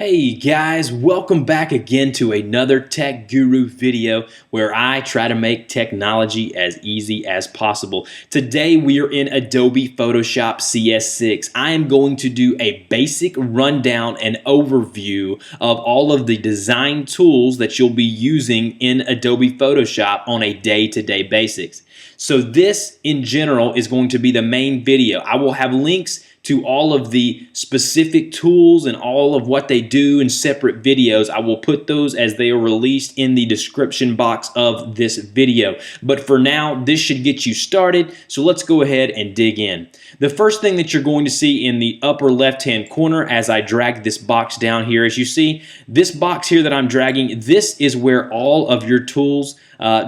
Hey guys, welcome back again to another Tech Guru video where I try to make technology as easy as possible. Today we are in Adobe Photoshop CS6. I am going to do a basic rundown and overview of all of the design tools that you'll be using in Adobe Photoshop on a day-to-day basis. So this in general is going to be the main video. I will have links to all of the specific tools and all of what they do in separate videos. I will put those as they are released in the description box of this video. But for now, this should get you started, so let's go ahead and dig in. The first thing that you're going to see in the upper left-hand corner as I drag this box down here, as you see, this box here that I'm dragging, this is where all of your tools,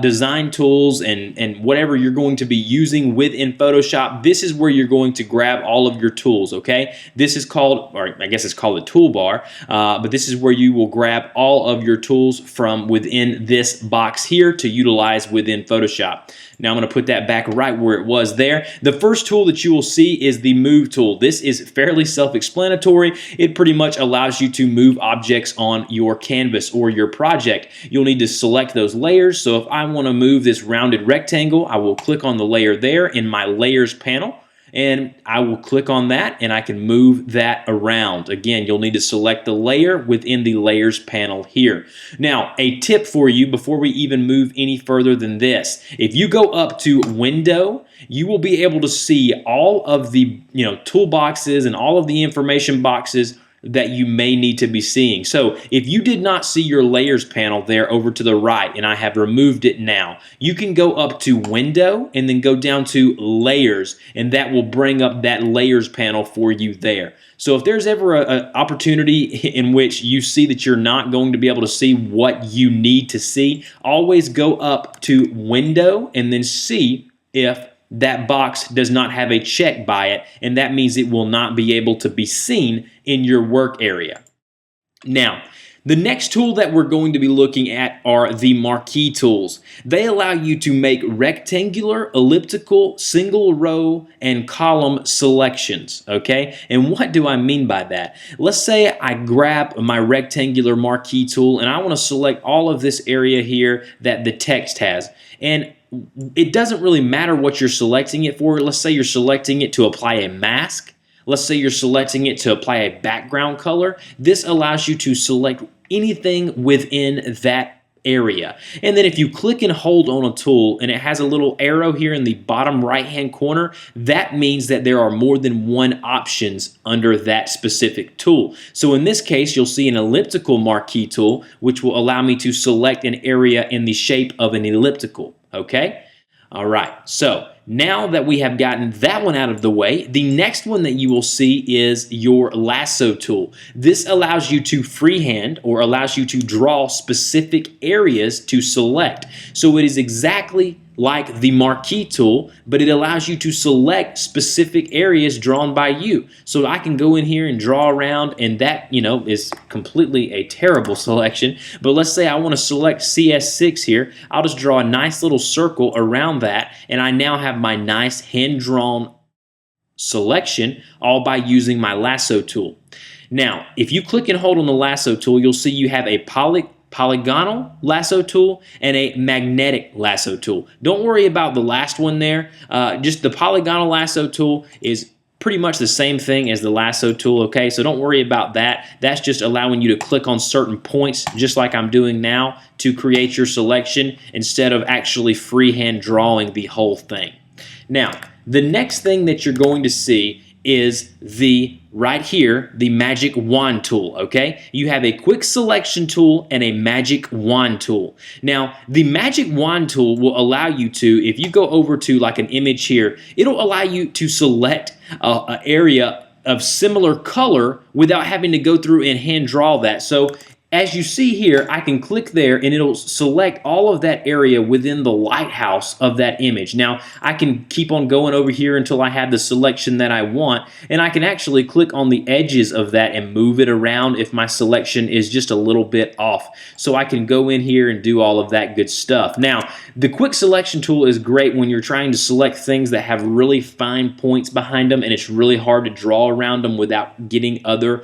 design tools and whatever you're going to be using within Photoshop, this is where you're going to grab all of your tools, okay? This is called, or I guess it's called a toolbar, but this is where you will grab all of your tools from within this box here to utilize within Photoshop. Now I'm going to put that back right where it was there. The first tool that you will see is the Move tool. This is fairly self-explanatory. It pretty much allows you to move objects on your canvas or your project. You'll need to select those layers. So if I want to move this rounded rectangle, I will click on the layer there in my Layers panel. And I will click on that and I can move that around. Again, you'll need to select the layer within the Layers panel here. Now, a tip for you before we even move any further than this. If you go up to Window, you will be able to see all of the toolboxes and all of the information boxes that you may need to be seeing. So if you did not see your Layers panel there over to the right, and I have removed it now, you can go up to Window and then go down to Layers, and that will bring up that Layers panel for you there. So if there's ever an opportunity in which you see that you're not going to be able to see what you need to see, always go up to Window and then see if that box does not have a check by it, and that means it will not be able to be seen in your work area. Now, the next tool that we're going to be looking at are the Marquee tools. They allow you to make rectangular, elliptical, single row, and column selections, okay? And what do I mean by that? Let's say I grab my rectangular Marquee tool and I want to select all of this area here that the text has. And it doesn't really matter what you're selecting it for. Let's say you're selecting it to apply a mask. Let's say you're selecting it to apply a background color. This allows you to select anything within that area. And then if you click and hold on a tool and it has a little arrow here in the bottom right hand corner, that means that there are more than one options under that specific tool. So in this case, you'll see an elliptical Marquee tool, which will allow me to select an area in the shape of an elliptical. Okay? All right. So now that we have gotten that one out of the way, the next one that you will see is your Lasso tool. This allows you to freehand or allows you to draw specific areas to select. So it is exactly like the Marquee tool, but it allows you to select specific areas drawn by you. So I can go in here and draw around, and that, is completely a terrible selection. But let's say I want to select CS6 here. I'll just draw a nice little circle around that, and I now have my nice hand-drawn selection all by using my Lasso tool. Now, if you click and hold on the Lasso tool, you'll see you have a Polygonal Lasso tool and a magnetic Lasso tool. Don't worry about the last one there. Just the Polygonal Lasso tool is pretty much the same thing as the Lasso tool, okay? So don't worry about that. That's just allowing you to click on certain points, just like I'm doing now, to create your selection instead of actually freehand drawing the whole thing. Now, the next thing that you're going to see is right here, the Magic Wand tool, okay? You have a quick selection tool and a Magic Wand tool. Now, the Magic Wand tool will allow you to, if you go over to like an image here, it'll allow you to select an area of similar color without having to go through and hand draw that. So as you see here, I can click there and it'll select all of that area within the lighthouse of that image. Now, I can keep on going over here until I have the selection that I want, and I can actually click on the edges of that and move it around if my selection is just a little bit off. So I can go in here and do all of that good stuff. Now, the quick selection tool is great when you're trying to select things that have really fine points behind them and it's really hard to draw around them without getting other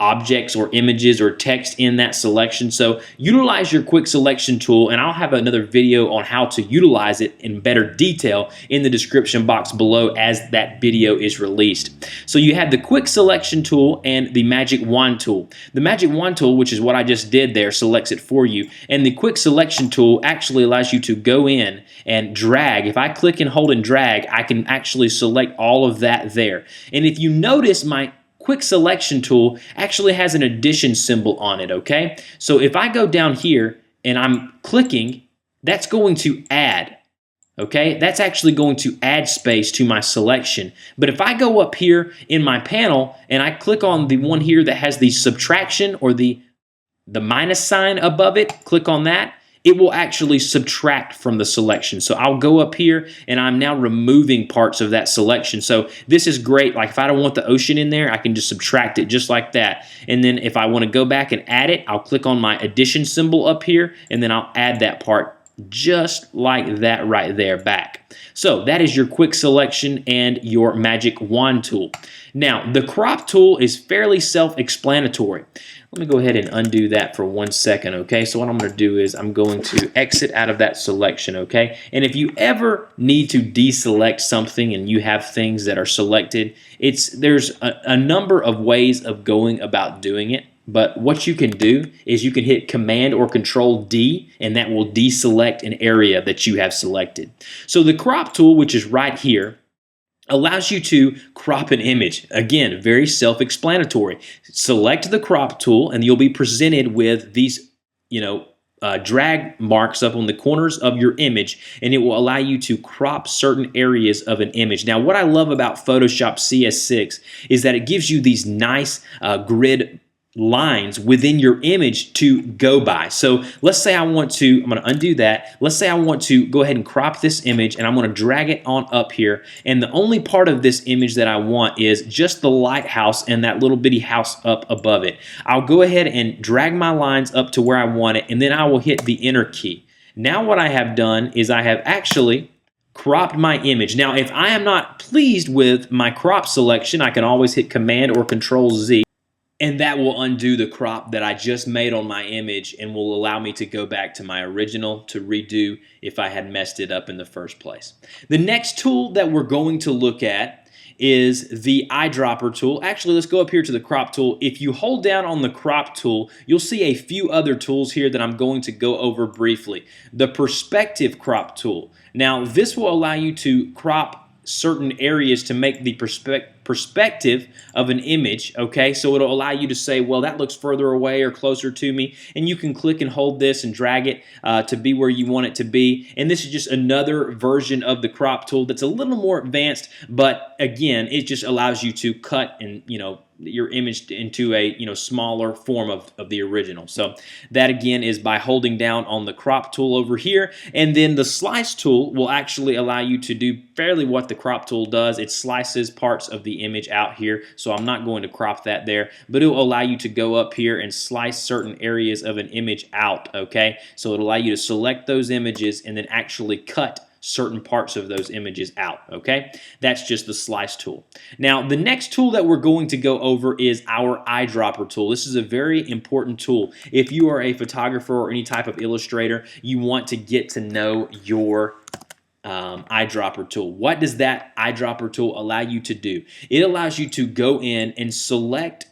objects or images or text in that selection. So utilize your quick selection tool, and I'll have another video on how to utilize it in better detail in the description box below as that video is released. So you have the quick selection tool and the magic wand tool. The magic wand tool, which is what I just did there, selects it for you, and the quick selection tool actually allows you to go in and drag. If I click and hold and drag, I can actually select all of that there. And if you notice, my quick selection tool actually has an addition symbol on it, okay? So if I go down here and I'm clicking, that's going to add, okay? That's actually going to add space to my selection. But if I go up here in my panel and I click on the one here that has the subtraction or the minus sign above it, click on that, it will actually subtract from the selection. So I'll go up here and I'm now removing parts of that selection. So this is great. Like if I don't want the ocean in there, I can just subtract it just like that. And then if I want to go back and add it, I'll click on my addition symbol up here and then I'll add that part just like that right there back. So that is your quick selection and your magic wand tool. Now the crop tool is fairly self-explanatory. Let me go ahead and undo that for 1 second, okay? So what I'm going to do is I'm going to exit out of that selection, okay? And if you ever need to deselect something and you have things that are selected, there's a number of ways of going about doing it. But what you can do is you can hit Command or Control D, and that will deselect an area that you have selected. So the crop tool, which is right here, allows you to crop an image. Again, very self-explanatory. Select the crop tool and you'll be presented with these, drag marks up on the corners of your image, and it will allow you to crop certain areas of an image. Now, what I love about Photoshop CS6 is that it gives you these nice grid lines within your image to go by. So let's say I'm going to undo that. Let's say I want to go ahead and crop this image, and I'm going to drag it on up here. And the only part of this image that I want is just the lighthouse and that little bitty house up above it. I'll go ahead and drag my lines up to where I want it, and then I will hit the Enter key. Now what I have done is I have actually cropped my image. Now if I am not pleased with my crop selection, I can always hit Command or Control Z. And that will undo the crop that I just made on my image and will allow me to go back to my original to redo if I had messed it up in the first place. The next tool that we're going to look at is the Eyedropper tool. Actually, let's go up here to the crop tool. If you hold down on the crop tool, you'll see a few other tools here that I'm going to go over briefly. The perspective crop tool. Now, this will allow you to crop certain areas to make the perspective of an image, okay? So it'll allow you to say, well, that looks further away or closer to me, and you can click and hold this and drag it to be where you want it to be. And this is just another version of the crop tool that's a little more advanced, but again, it just allows you to cut and, your image into a smaller form of the original. So that again is by holding down on the crop tool over here, and then the slice tool will actually allow you to do fairly what the crop tool does. It slices parts of the image out here, so I'm not going to crop that there, but it will allow you to go up here and slice certain areas of an image out, okay? So it'll allow you to select those images and then actually cut certain parts of those images out, okay? That's just the slice tool. Now, the next tool that we're going to go over is our Eyedropper tool. This is a very important tool. If you are a photographer or any type of illustrator, you want to get to know your Eyedropper tool. What does that Eyedropper tool allow you to do? It allows you to go in and select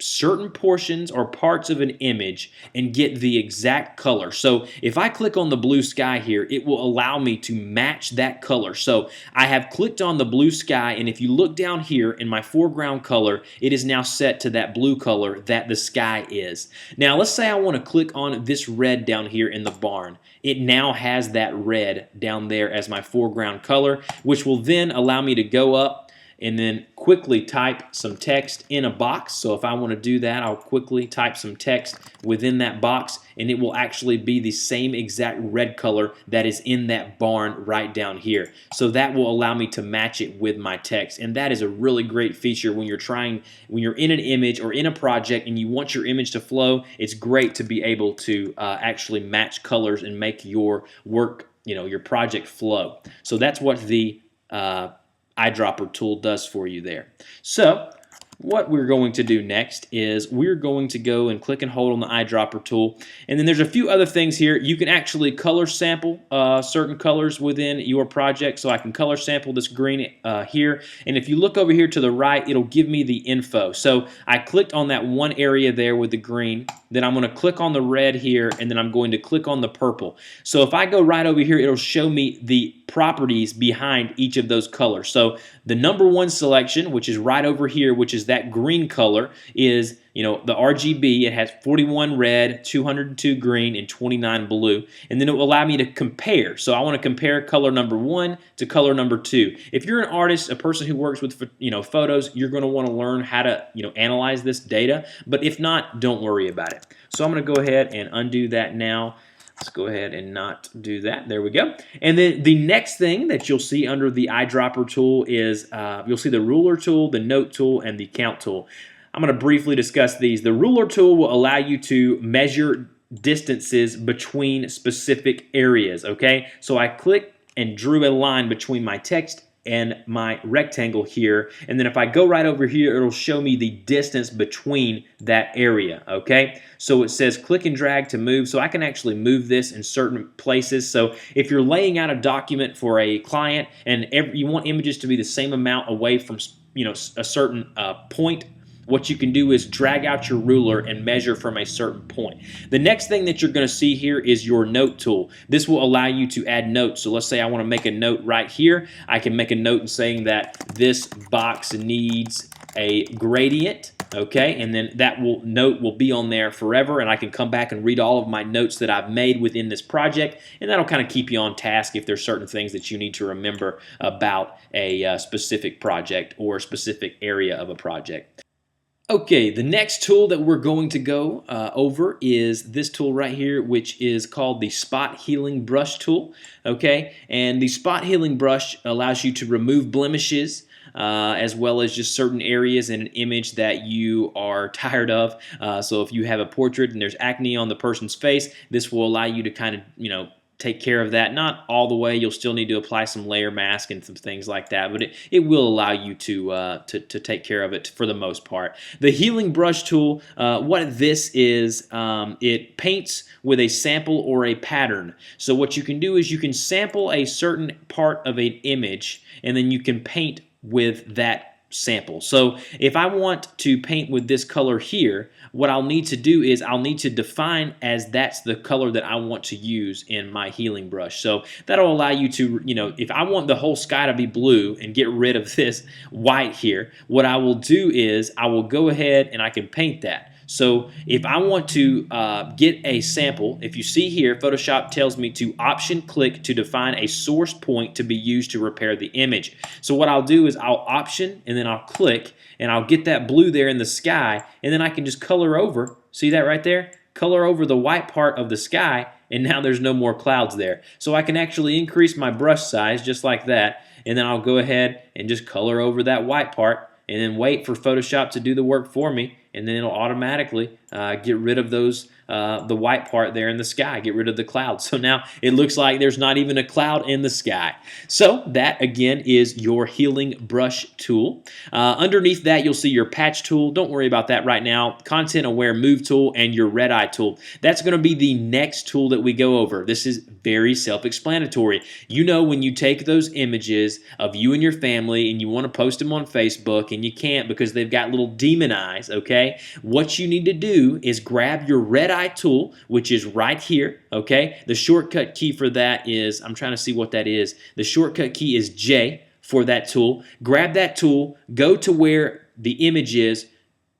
certain portions or parts of an image and get the exact color. So if I click on the blue sky here, it will allow me to match that color. So I have clicked on the blue sky, and if you look down here in my foreground color, it is now set to that blue color that the sky is. Now let's say I want to click on this red down here in the barn. It now has that red down there as my foreground color, which will then allow me to go up and then quickly type some text in a box. So if I want to do that, I'll quickly type some text within that box, and it will actually be the same exact red color that is in that barn right down here. So that will allow me to match it with my text, and that is a really great feature when you're in an image or in a project and you want your image to flow. It's great to be able to actually match colors and make your work, your project flow. So that's what the Eyedropper tool does for you there. So what we're going to do next is we're going to go and click and hold on the eyedropper tool. And then there's a few other things here. You can actually color sample certain colors within your project. So I can color sample this green here. And if you look over here to the right, it'll give me the info. So I clicked on that one area there with the green. Then I'm going to click on the red here, and then I'm going to click on the purple. So if I go right over here, it'll show me the properties behind each of those colors. So the number one selection, which is right over here, which is that green color, is the RGB. It has 41 red, 202 green, and 29 blue. And then it will allow me to compare. So I want to compare color number 1 to color number 2. If you're an artist, a person who works with photos, you're going to want to learn how to analyze this data. But if not, don't worry about it. So I'm going to go ahead and undo that now. Let's go ahead and not do that. There we go. And then the next thing that you'll see under the eyedropper tool is you'll see the ruler tool, the note tool, and the count tool. I'm going to briefly discuss these. The ruler tool will allow you to measure distances between specific areas, okay? So I click and drew a line between my text and my rectangle here, and then if I go right over here, it'll show me the distance between that area, okay? So it says click and drag to move, so I can actually move this in certain places. So if you're laying out a document for a client and you want images to be the same amount away from a certain point, what you can do is drag out your ruler and measure from a certain point. The next thing that you're going to see here is your note tool. This will allow you to add notes. So let's say I want to make a note right here. I can make a note in saying that this box needs a gradient, okay? And then that note will be on there forever, and I can come back and read all of my notes that I've made within this project, and that'll kind of keep you on task if there's certain things that you need to remember about a specific project or a specific area of a project. Okay, the next tool that we're going to go over is this tool right here, which is called the Spot Healing Brush tool. Okay, and the Spot Healing Brush allows you to remove blemishes as well as just certain areas in an image that you are tired of. So if you have a portrait and there's acne on the person's face, this will allow you to kind of, take care of that. Not all the way. You'll still need to apply some layer mask and some things like that, but it will allow you to take care of it for the most part. The Healing Brush tool, what this is, it paints with a sample or a pattern. So what you can do is you can sample a certain part of an image, and then you can paint with that sample. So if I want to paint with this color here, what I'll need to do is I'll need to define as that's the color that I want to use in my healing brush. So that'll allow you to, if I want the whole sky to be blue and get rid of this white here, what I will do is I will go ahead and I can paint that. So if I want to get a sample, if you see here, Photoshop tells me to option click to define a source point to be used to repair the image. So what I'll do is I'll option and then I'll click and I'll get that blue there in the sky, and then I can just color over. See that right there? Color over the white part of the sky, and now there's no more clouds there. So I can actually increase my brush size just like that, and then I'll go ahead and just color over that white part and then wait for Photoshop to do the work for me, and then it'll automatically get rid of those the white part there in the sky, get rid of the clouds. So now it looks like there's not even a cloud in the sky. So that again is your Healing Brush tool. Underneath that you'll see your Patch tool. Don't worry about that right now. Content Aware Move tool and your Red Eye tool. That's going to be the next tool that we go over. This is very self-explanatory. When you take those images of you and your family and you want to post them on Facebook and you can't because they've got little demon eyes, okay? What you need to do is grab your Red Eye tool, which is right here, okay? The shortcut key for that is, I'm trying to see what that is. The shortcut key is J for that tool. Grab that tool, go to where the image is,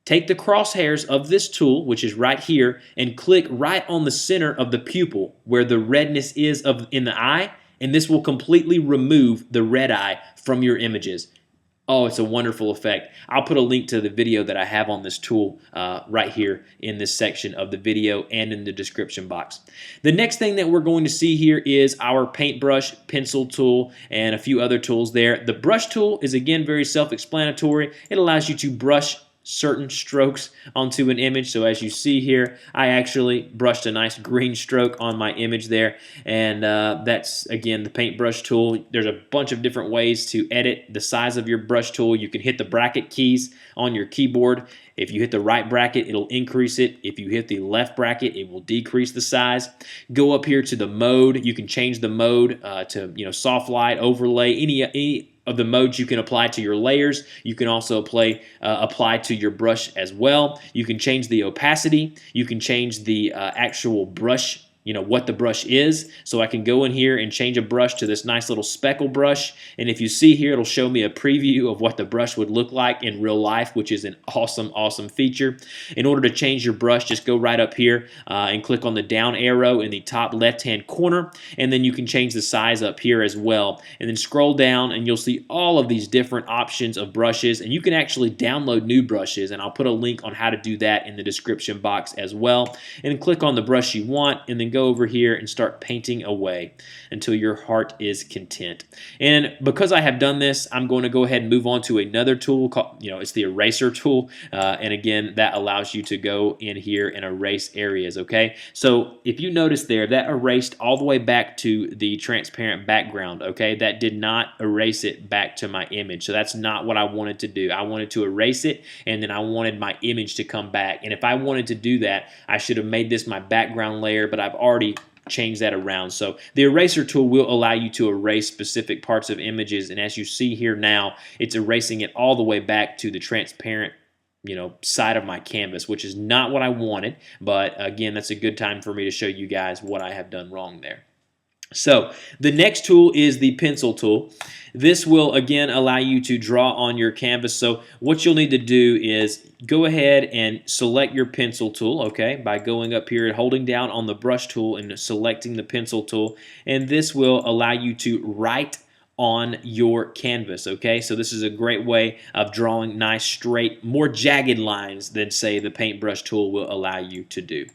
take the crosshairs of this tool, which is right here, and click right on the center of the pupil where the redness is in the eye, and this will completely remove the red eye from your images. Oh, it's a wonderful effect. I'll put a link to the video that I have on this tool right here in this section of the video and in the description box. The next thing that we're going to see here is our paintbrush, pencil tool, and a few other tools there. The brush tool is again very self-explanatory. It allows you to brush certain strokes onto an image. So as you see here, I actually brushed a nice green stroke on my image there, and that's again the paintbrush tool. There's a bunch of different ways to edit the size of your brush tool. You can hit the bracket keys on your keyboard. If you hit the right bracket, it'll increase it. If you hit the left bracket, it will decrease the size. Go up here to the mode. You can change the mode to soft light, overlay, any of the modes you can apply to your layers. You can also apply to your brush as well. You can change the opacity. You can change the actual brush, what the brush is. So I can go in here and change a brush to this nice little speckle brush. And if you see here, it'll show me a preview of what the brush would look like in real life, which is an awesome, awesome feature. In order to change your brush, just go right up here and click on the down arrow in the top left-hand corner. And then you can change the size up here as well. And then scroll down and you'll see all of these different options of brushes. And you can actually download new brushes. And I'll put a link on how to do that in the description box as well. And then click on the brush you want and then go over here and start painting away until your heart is content. And because I have done this, I'm going to go ahead and move on to another tool called, it's the eraser tool. And again, that allows you to go in here and erase areas, okay? So if you notice there, that erased all the way back to the transparent background, okay? That did not erase it back to my image. So that's not what I wanted to do. I wanted to erase it, and then I wanted my image to come back. And if I wanted to do that, I should have made this my background layer, but I've already change that around. So the eraser tool will allow you to erase specific parts of images, and as you see here now, it's erasing it all the way back to the transparent side of my canvas, which is not what I wanted, but again, that's a good time for me to show you guys what I have done wrong there. So the next tool is the pencil tool. This will again allow you to draw on your canvas. So what you'll need to do is go ahead and select your pencil tool, okay, by going up here and holding down on the brush tool and selecting the pencil tool. And this will allow you to write on your canvas, okay? So this is a great way of drawing nice, straight, more jagged lines than, say, the paintbrush tool will allow you to do.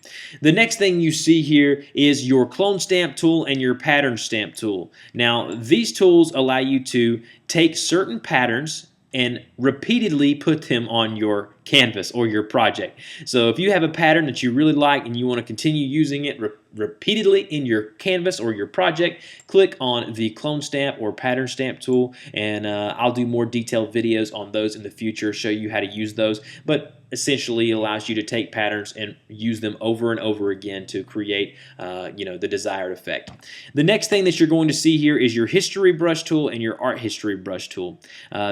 The next thing you see here is your clone stamp tool and your pattern stamp tool. Now, these tools allow you to take certain patterns and repeatedly put them on your canvas or your project. So if you have a pattern that you really like and you want to continue using it repeatedly in your canvas or your project, click on the clone stamp or pattern stamp tool, and I'll do more detailed videos on those in the future, show you how to use those, but essentially allows you to take patterns and use them over and over again to create the desired effect. The next thing that you're going to see here is your history brush tool and your art history brush tool.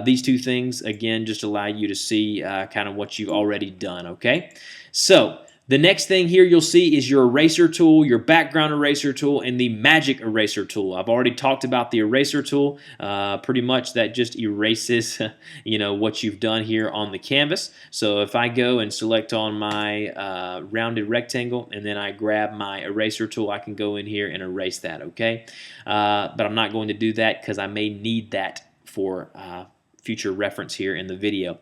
These two things again just allow you to see kind of what you've already done, okay? So the next thing here you'll see is your eraser tool, your background eraser tool, and the magic eraser tool. I've already talked about the eraser tool. Pretty much that just erases what you've done here on the canvas. So if I go and select on my rounded rectangle and then I grab my eraser tool, I can go in here and erase that, okay? But I'm not going to do that because I may need that for future reference here in the video.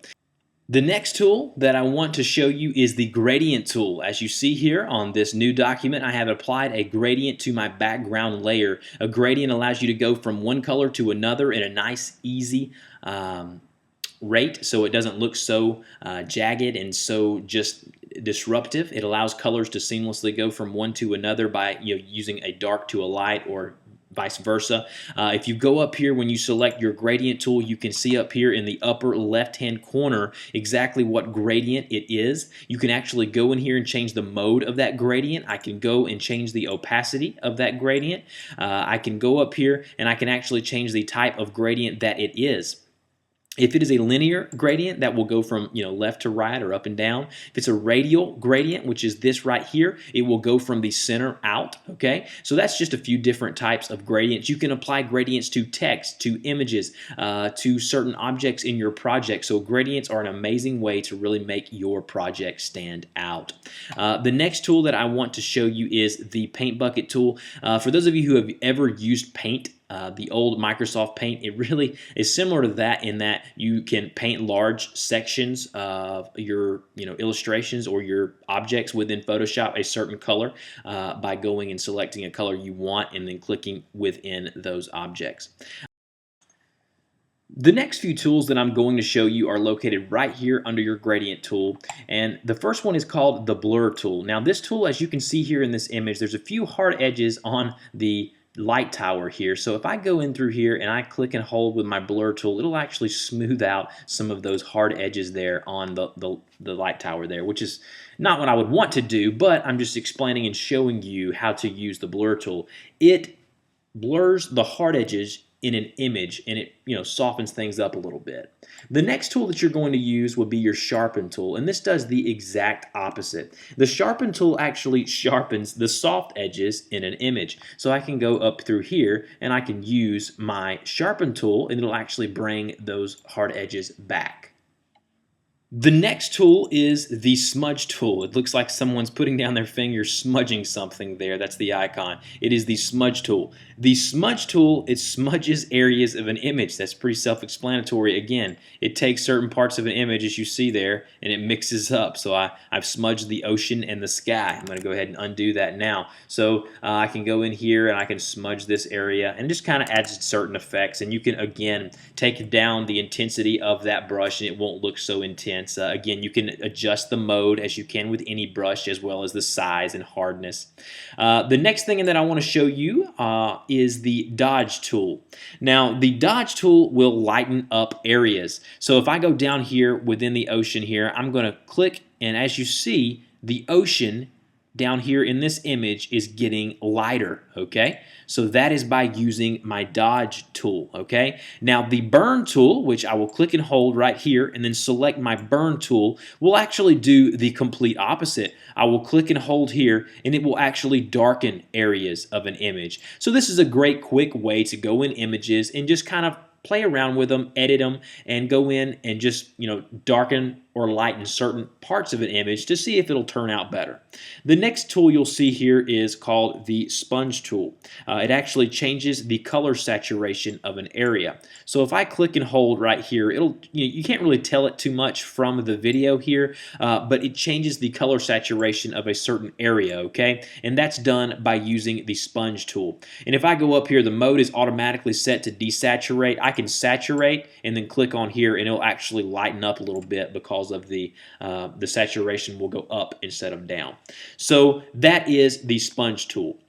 The next tool that I want to show you is the gradient tool. As you see here on this new document, I have applied a gradient to my background layer. A gradient allows you to go from one color to another in a nice, easy rate, so it doesn't look so jagged and so just disruptive. It allows colors to seamlessly go from one to another by using a dark to a light or vice versa. If you go up here, when you select your gradient tool, you can see up here in the upper left-hand corner exactly what gradient it is. You can actually go in here and change the mode of that gradient. I can go and change the opacity of that gradient. I can go up here and I can actually change the type of gradient that it is. If it is a linear gradient, that will go from left to right or up and down. If it's a radial gradient, which is this right here, it will go from the center out, okay? So that's just a few different types of gradients. You can apply gradients to text, to images, to certain objects in your project. So gradients are an amazing way to really make your project stand out. The next tool that I want to show you is the Paint Bucket tool. For those of you who have ever used Paint, the old Microsoft Paint, it really is similar to that in that you can paint large sections of your illustrations or your objects within Photoshop a certain color by going and selecting a color you want and then clicking within those objects. The next few tools that I'm going to show you are located right here under your gradient tool, and the first one is called the blur tool. Now this tool, as you can see here in this image, there's a few hard edges on the light tower here. So if I go in through here and I click and hold with my blur tool, it'll actually smooth out some of those hard edges there on the light tower there, which is not what I would want to do, but I'm just explaining and showing you how to use the blur tool. It blurs the hard edges in an image, and it softens things up a little bit. The next tool that you're going to use would be your sharpen tool, and this does the exact opposite. The sharpen tool actually sharpens the soft edges in an image. So I can go up through here and I can use my sharpen tool, and it'll actually bring those hard edges back. The next tool is the smudge tool. It looks like someone's putting down their finger smudging something there. That's the icon. It is the smudge tool. The smudge tool, it smudges areas of an image. That's pretty self-explanatory. Again, it takes certain parts of an image, as you see there, and it mixes up. So I've smudged the ocean and the sky. I'm going to go ahead and undo that now. So I can go in here and I can smudge this area, and it just kind of adds certain effects. And you can, again, take down the intensity of that brush, and it won't look so intense. Again, you can adjust the mode as you can with any brush, as well as the size and hardness. The next thing that I want to show you is the dodge tool. Now, the dodge tool will lighten up areas. So if I go down here within the ocean here, I'm going to click, and as you see, the ocean down here in this image is getting lighter, okay? So that is by using my dodge tool, okay? Now the burn tool, which I will click and hold right here and then select my burn tool, will actually do the complete opposite. I will click and hold here and it will actually darken areas of an image. So this is a great quick way to go in images and just kind of play around with them, edit them, and go in and just darken or lighten certain parts of an image to see if it'll turn out better. The next tool you'll see here is called the sponge tool. It actually changes the color saturation of an area. So if I click and hold right here, it'll you can't really tell it too much from the video here, but it changes the color saturation of a certain area, okay? And that's done by using the sponge tool. And if I go up here, the mode is automatically set to desaturate. I can saturate and then click on here, and it'll actually lighten up a little bit because of the saturation will go up instead of down. So that is the sponge tool.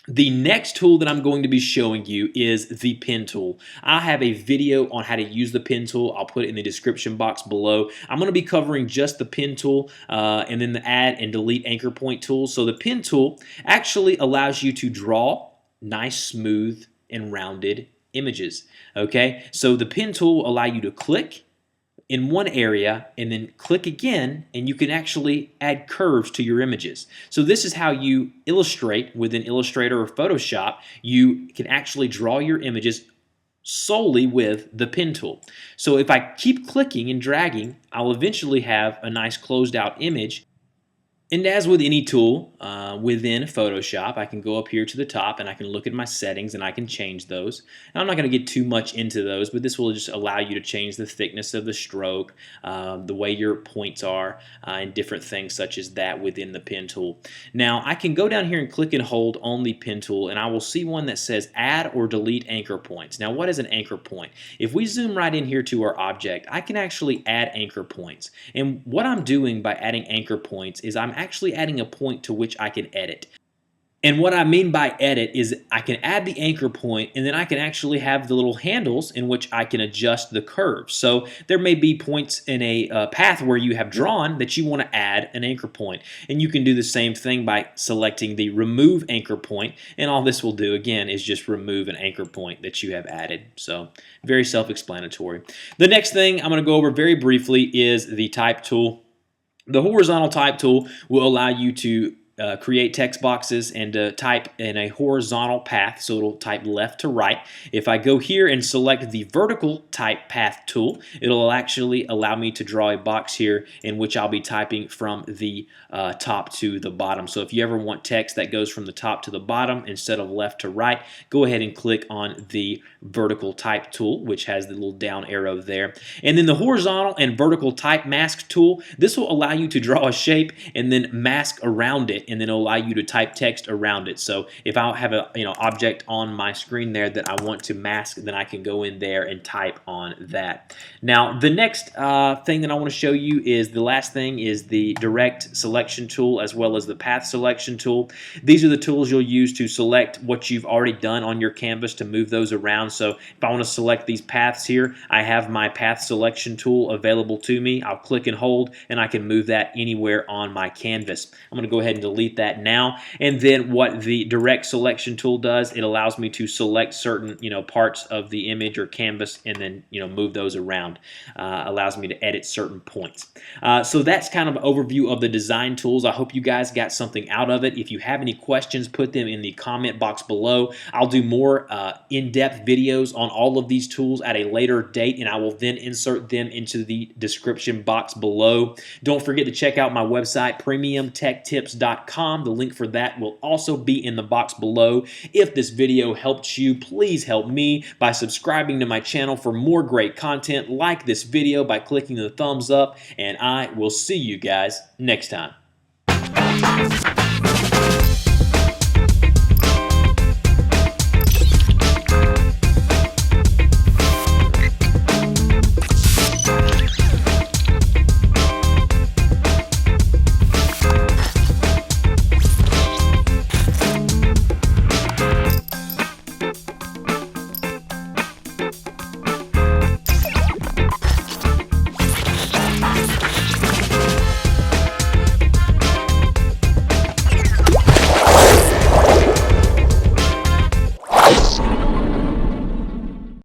The next tool that I'm going to be showing you is the pen tool. I have a video on how to use the pen tool. I'll put it in the description box below. I'm going to be covering just the pen tool and then the add and delete anchor point tools. So the pen tool actually allows you to draw nice, smooth, and rounded images. Okay, so the pen tool will allow you to click in one area and then click again, and you can actually add curves to your images. So this is how you illustrate within Illustrator or Photoshop. You can actually draw your images solely with the pen tool. So if I keep clicking and dragging, I'll eventually have a nice closed out image. And as with any tool within Photoshop, I can go up here to the top and I can look at my settings and I can change those. And I'm not going to get too much into those, but this will just allow you to change the thickness of the stroke, the way your points are, and different things such as that within the pen tool. Now, I can go down here and click and hold on the pen tool, and I will see one that says add or delete anchor points. Now, what is an anchor point? If we zoom right in here to our object, I can actually add anchor points. And what I'm doing by adding anchor points is I'm actually adding a point to which I can edit. And what I mean by edit is I can add the anchor point, and then I can actually have the little handles in which I can adjust the curves. So there may be points in a path where you have drawn that you want to add an anchor point. And you can do the same thing by selecting the remove anchor point, and all this will do again is just remove an anchor point that you have added. So very self-explanatory. The next thing I'm going to go over very briefly is the type tool. The horizontal type tool will allow you to create text boxes and type in a horizontal path, so it'll type left to right. If I go here and select the vertical type path tool, it'll actually allow me to draw a box here in which I'll be typing from the top to the bottom. So if you ever want text that goes from the top to the bottom instead of left to right, go ahead and click on the vertical type tool, which has the little down arrow there. And then the horizontal and vertical type mask tool, this will allow you to draw a shape and then mask around it it, and then it'll allow you to type text around it. So if I have a object on my screen there that I want to mask, then I can go in there and type on that. Now the next thing that I want to show you is the last thing is the direct selection tool as well as the path selection tool. These are the tools you'll use to select what you've already done on your canvas to move those around. So if I want to select these paths here, I have my path selection tool available to me. I'll click and hold and I can move that anywhere on my canvas. I'm going to go ahead and delete that now. And then what the direct selection tool does, it allows me to select certain parts of the image or canvas and then move those around. Allows me to edit certain points. So that's kind of an overview of the design tools. I hope you guys got something out of it. If you have any questions, put them in the comment box below. I'll do more in-depth videos on all of these tools at a later date, and I will then insert them into the description box below. Don't forget to check out my website, premiumtechtips.com. The link for that will also be in the box below. If this video helped you, please help me by subscribing to my channel for more great content. Like this video by clicking the thumbs up, and I will see you guys next time.